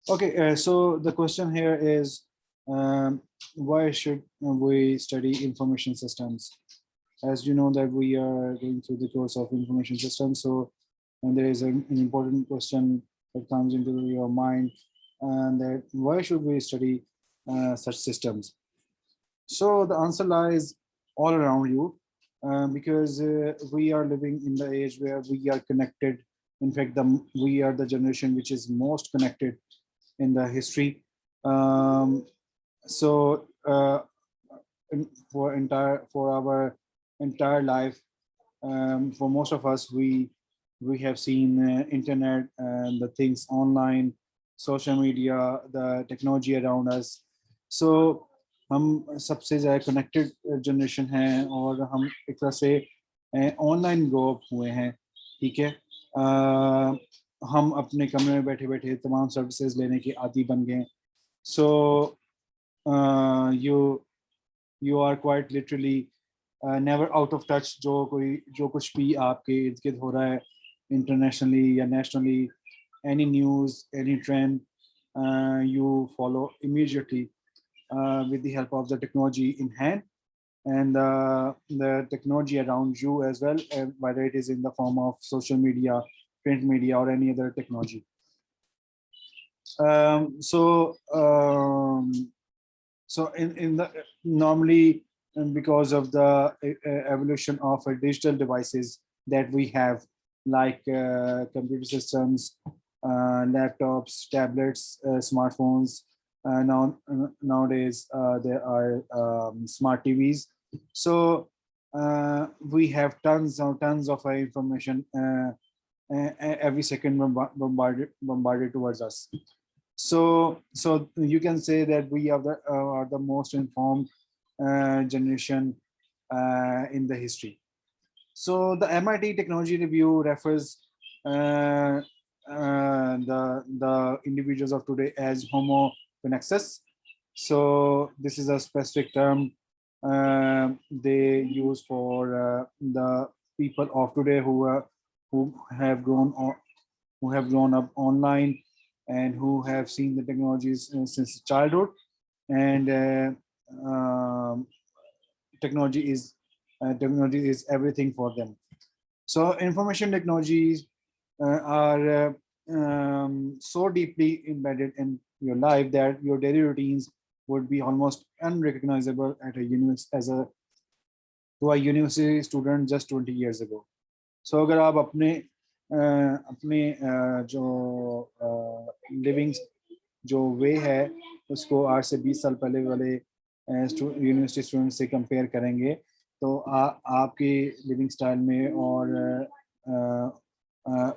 Okay, so the question here is, why should we study information systems? As you know that we are going through the course of information systems, so and there is an important question that comes into your mind, and that why should we study such systems? So the answer lies all around you, because we are living in the age where we are connected. In fact, we are the generation which is most connected in the history. Um, so for our entire life, for most of us, we have seen internet and the things online, social media, the technology around us. So हम सबसे ज़्यादा connected generation हैं और हम एक तरह से online grow up हुए हैं, ठीक है। हम अपने कमरे में बैठे बैठे तमाम सर्विसेज लेने के आदी बन गए। So you are quite literally never out of touch, जो कुछ भी आपके इर्द गिर्द हो रहा है इंटरनेशनली या nationally, any news, any trend, you follow immediately with the help of the technology in hand, and the technology around you as well, whether it is in the form of social media, print media, or any other technology. So in the normally, because of the evolution of digital devices that we have, like computer systems, laptops, tablets, smartphones. Nowadays there are smart TVs. So we have tons of information every second bombarded towards us. So you can say that we are the most informed generation in the history. So the MIT Technology Review refers the individuals of today as Homo connexus. So this is a specific term they use for the people of today who have grown up online and who have seen the technologies since childhood, and technology is everything for them. So information technologies are so deeply embedded in your life that your daily routines would be almost unrecognizable at to a university student just 20 years ago. So अगर आप अपने जो living जो वे है उसको आज से 20 साल पहले वाले यूनिवर्सिटी स्टूडेंट से कंपेयर करेंगे, तो आपके लिविंग स्टाइल में और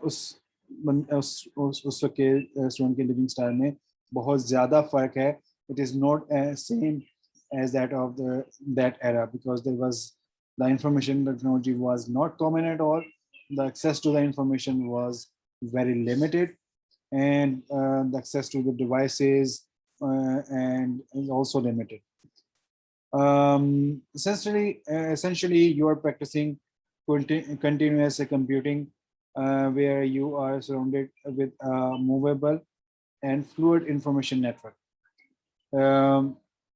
उस वक्त के स्टूडेंट के लिविंग स्टाइल में बहुत ज़्यादा फ़र्क है. It is not as same as that of that era, because the information technology was not common at all. The access to the information was very limited, and the access to the devices and is also limited. Essentially, you are practicing continuous computing, where you are surrounded with a movable and fluid information network.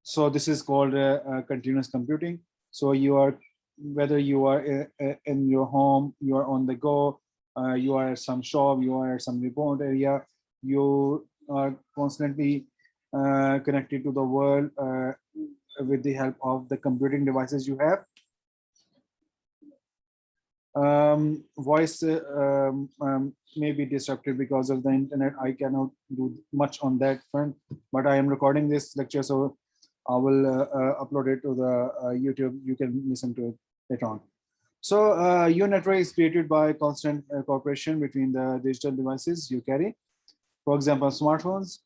So this is called continuous computing. So whether you are in your home, you are on the go, you are at some shop, you are at some remote area, you are constantly connected to the world with the help of the computing devices you have. Voice may be disrupted because of the internet. I cannot do much on that front, but I am recording this lecture, so I will upload it to the YouTube. You can listen to it later on. So your network is created by constant cooperation between the digital devices you carry. For example, smartphones,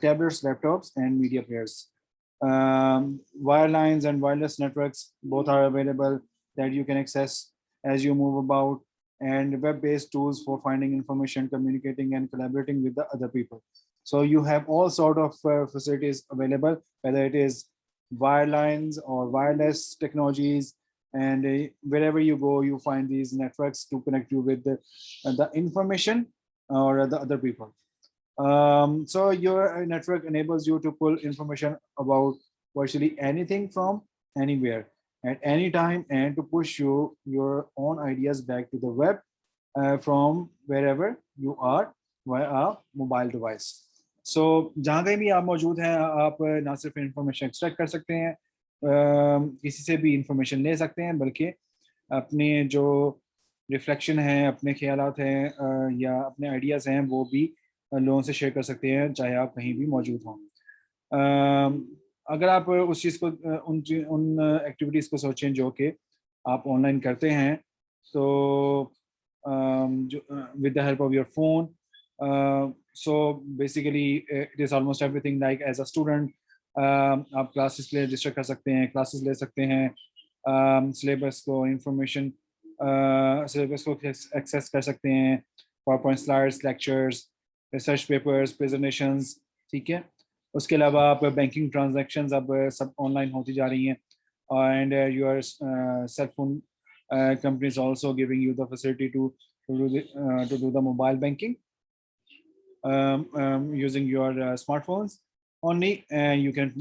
tablets, laptops, and media players. Wirelines and wireless networks both are available that you can access as you move about, and web-based tools for finding information, communicating, and collaborating with the other people. So you have all sort of facilities available, whether it is wirelines or wireless technologies, and wherever you go, you find these networks to connect you with the information or the other people. So your network enables you to pull information about virtually anything from anywhere at any time, and to push your own ideas back to the web from wherever you are via a mobile device. So जहाँ कहीं भी आप मौजूद हैं, आप ना सिर्फ information extract कर सकते हैं, किसी से भी इंफॉर्मेशन ले सकते हैं, बल्कि अपने जो रिफ्लेक्शन है, अपने ख्यालात हैं, या अपने आइडियाज़ हैं, वो भी लोगों से शेयर कर सकते हैं, चाहे आप कहीं भी मौजूद हों। अगर आप उस चीज़ को उन एक्टिविटीज़ को सोचें जो कि आप ऑनलाइन करते हैं, तो with the help of your phone, so basically it is almost everything. Like as a student, आप क्लासेस के लिए रजिस्टर कर सकते हैं, क्लासेस ले सकते हैं, सिलेबस को इंफॉर्मेशन सिलेबस को एक्सेस कर सकते हैं, PowerPoint slides, lectures, research papers, presentations, ठीक है। उसके अलावा आप बैंकिंग ट्रांजैक्शंस अब सब ऑनलाइन होती जा रही हैं, and your cell phone companies also giving you the facility to do the mobile banking using your smartphones only, and you can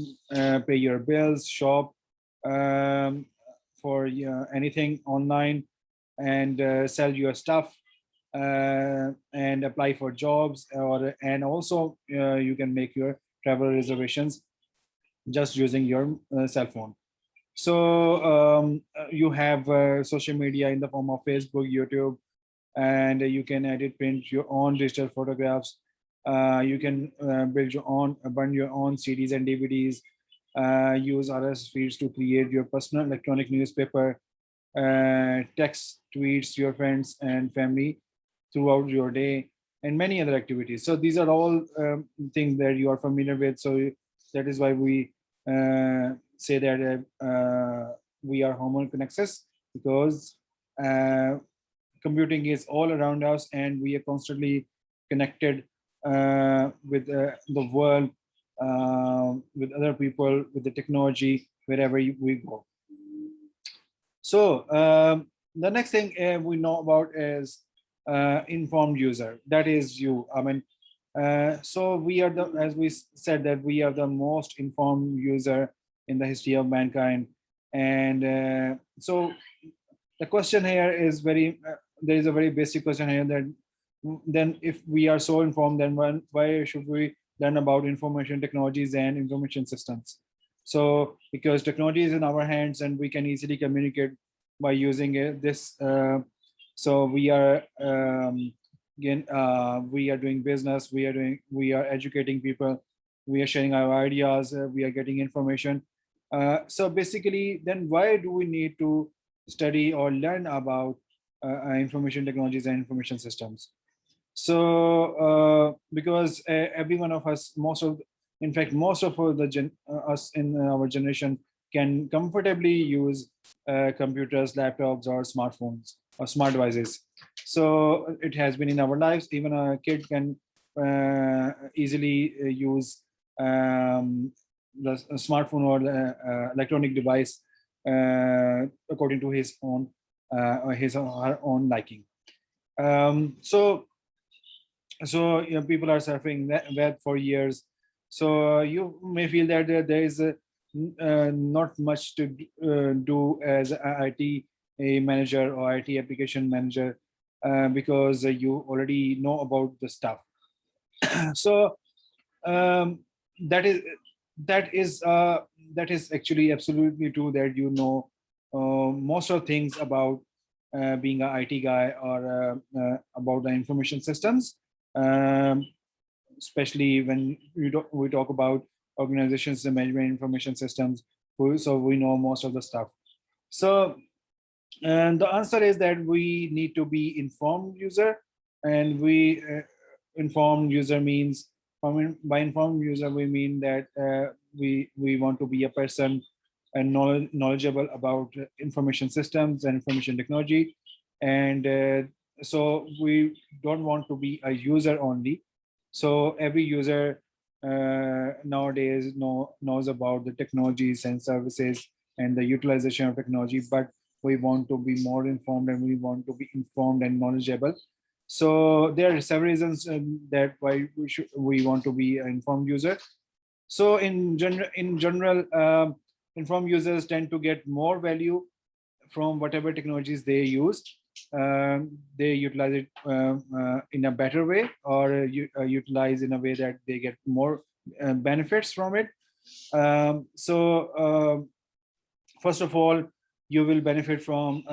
pay your bills, shop for anything online, and sell your stuff, and apply for jobs, and also you can make your travel reservations just using your cell phone. So you have social media in the form of Facebook, YouTube, and you can edit, print your own digital photographs. You can burn your own CDs and DVDs. Use RSS feeds to create your personal electronic newspaper. Text, tweets your friends and family throughout your day, and many other activities. So these are all things that you are familiar with. So that is why we say that we are homo connexus, because computing is all around us, and we are constantly connected with the world, with other people, with the technology, wherever we go. So the next thing we know about is informed user. That is you. I mean, so we are as we said, that we are the most informed user in the history of mankind. And so the question here is there is a very basic question here, that then if we are so informed, then why should we learn about information technologies and information systems? So because technology is in our hands and we can easily communicate by using this. So we are again, we are doing business, we are educating people, we are sharing our ideas, we are getting information. So basically, then why do we need to study or learn about information technologies and information systems? So because every one of us, in fact, most of us in our generation can comfortably use computers, laptops, or smartphones or smart devices. So it has been in our lives. Even a kid can easily use the smartphone or the electronic device according to his own his or her own liking. So people are surfing web for years. So you may feel that there is not much to do as a IT manager or IT application manager, because you already know about the stuff. So um, that is that is actually absolutely true, that you know most of things about being an IT guy, or about the information systems, especially when we talk about organizations and management information systems. So we know most of the stuff. So and the answer is that we need to be informed user, and informed user means, by informed user we mean that we want to be a person and knowledgeable about information systems and information technology. And so we don't want to be a user only. So every user nowadays knows about the technologies and services and the utilization of technology, but we want to be more informed, and we want to be informed and knowledgeable So there are several reasons that why we want to be an informed user. So in general, informed users tend to get more value from whatever technologies they use. They utilize it in a better way, or utilize in a way that they get more benefits from it. First of all, you will benefit from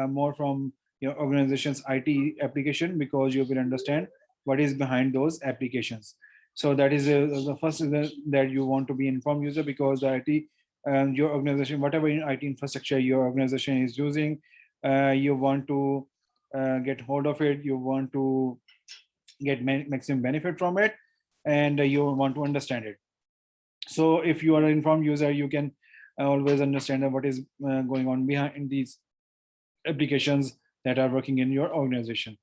more from your organization's IT application, because you will understand what is behind those applications. So that is the first reason that you want to be informed user, because the IT, your organization, whatever in IT infrastructure your organization is using, you want to get hold of it. You want to get maximum benefit from it, and you want to understand it. So if you are an informed user, you can always understand what is going on behind these applications that are working in your organization.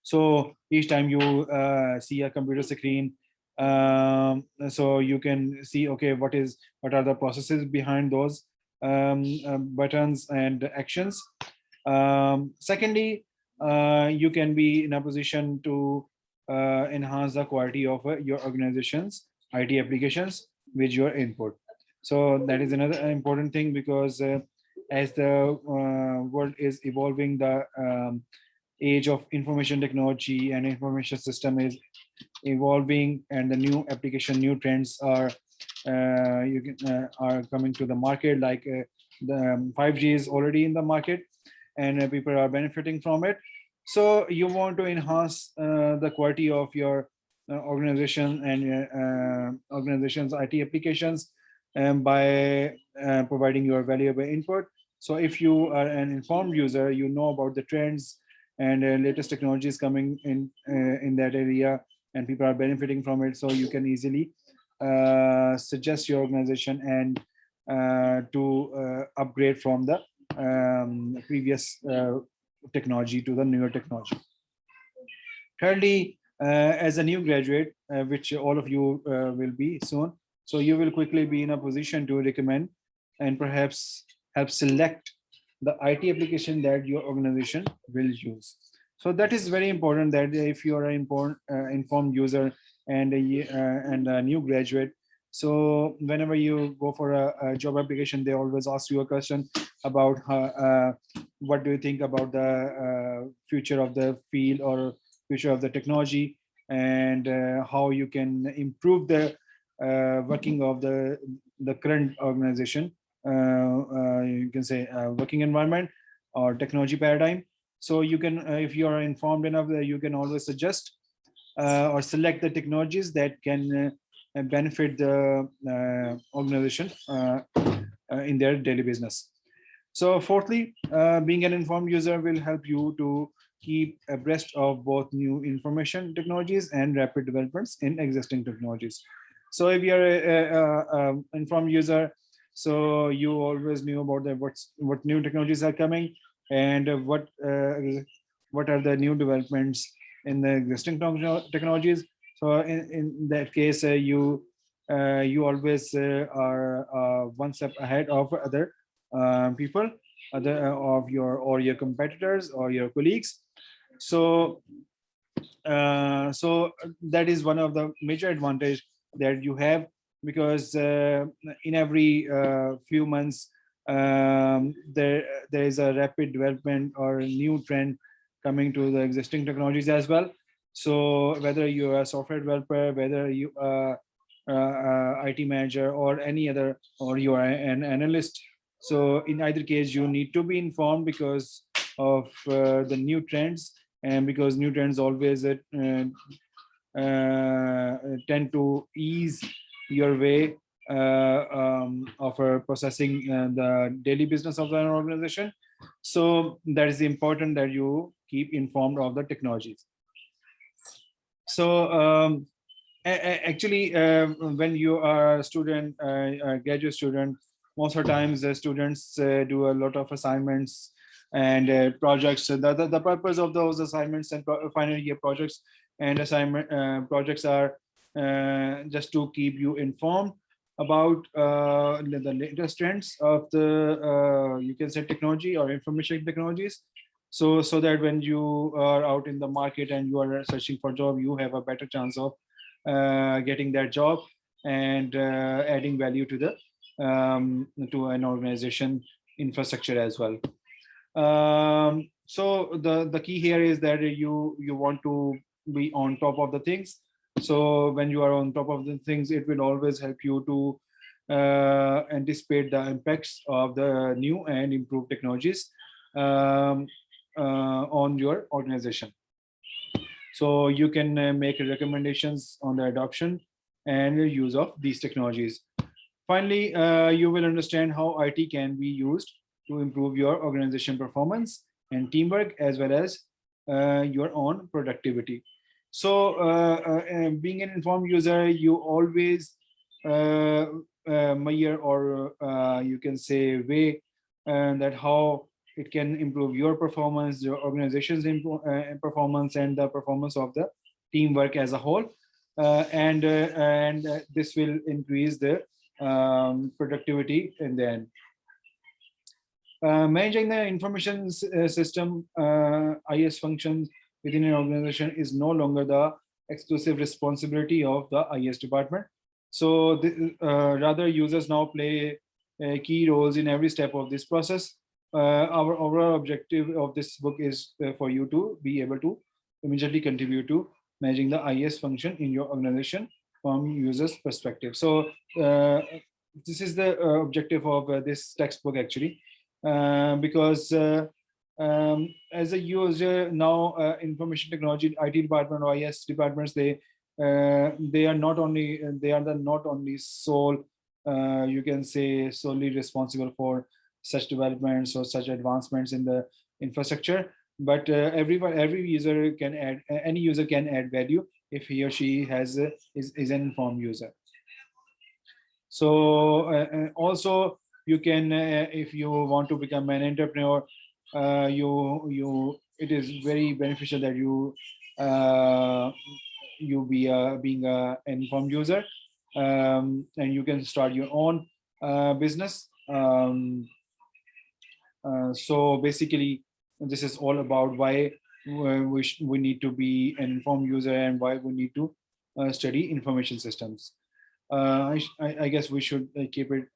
So each time you see a computer screen, so you can see, okay, what are the processes behind those buttons and actions. Secondly, you can be in a position to enhance the quality of your organization's IT applications with your input. So that is another important thing, because as the world is evolving, the age of information technology and information system is evolving, and the new application, new trends are are coming to the market. Like the 5G is already in the market, and people are benefiting from it. So you want to enhance the quality of your organization and organization's IT applications, by providing your valuable input. So if you are an informed user, you know about the trends and latest technologies coming in that area, and people are benefiting from it. So you can easily suggest your organization and to upgrade from the previous technology to the newer technology. Thirdly, as a new graduate, which all of you will be soon, so you will quickly be in a position to recommend and perhaps help select the IT application that your organization will use. So that is very important, that if you are an informed user and a new graduate, so whenever you go for a job application, they always ask you a question about what do you think about the future of the field or future of the technology, and how you can improve the working of the current organization, you can say working environment or technology paradigm. So you can, if you are informed enough, you can always suggest or select the technologies that can benefit the organization in their daily business. So fourthly, being an informed user will help you to keep abreast of both new information technologies and rapid developments in existing technologies. So if you are an informed user, so you always knew about what new technologies are coming, and what are the new developments in the existing technologies. So in that case, you always are one step ahead of other people, other of your competitors or your colleagues. So so that is one of the major advantage that you have, because in every few months there is a rapid development or a new trend coming to the existing technologies as well. So whether you are a software developer, whether you are IT manager or any other, or you are an analyst, so in either case you need to be informed because of the new trends, and because new trends always tend to ease your way of processing the daily business of an organization. So that is important that you keep informed of the technologies. So actually, when you are a student, a graduate student, most of the times the students do a lot of assignments and projects. The purpose of those assignments and final year projects and assignment projects are just to keep you informed about the latest trends of the you can say technology or information technologies. so that when you are out in the market and you are searching for job, you have a better chance of getting that job and adding value to the to an organization infrastructure as well. So the key here is that you want to be on top of the things. So when you are on top of the things, it will always help you to anticipate the impacts of the new and improved technologies um, on your organization. So you can make recommendations on the adoption and use of these technologies. Finally, you will understand how IT can be used to improve your organization performance and teamwork, as well as your own productivity. So, being an informed user, you always measure, or you can say weigh that how it can improve your performance, your organization's performance, and the performance of the teamwork as a whole. And this will increase the productivity in the end. Managing the information system IS functions within an organization is no longer the exclusive responsibility of the IS department. So rather, users now play key roles in every step of this process. Our overall objective of this book is for you to be able to immediately contribute to managing the IS function in your organization from users' perspective. So this is the objective of this textbook actually, because as a user now, information technology, IT department or IS departments, they are not only not only sole, you can say solely responsible for such developments or such advancements in the infrastructure, but every user can add, any user can add value if he or she is an informed user. So also you can, if you want to become an entrepreneur, it is very beneficial that you be being an informed user, and you can start your own business. So basically, this is all about why we need to be an informed user and why we need to study information systems. I guess we should keep it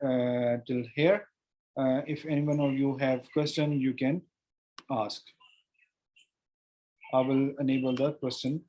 till here. If anyone of you have question, you can ask. I will enable the question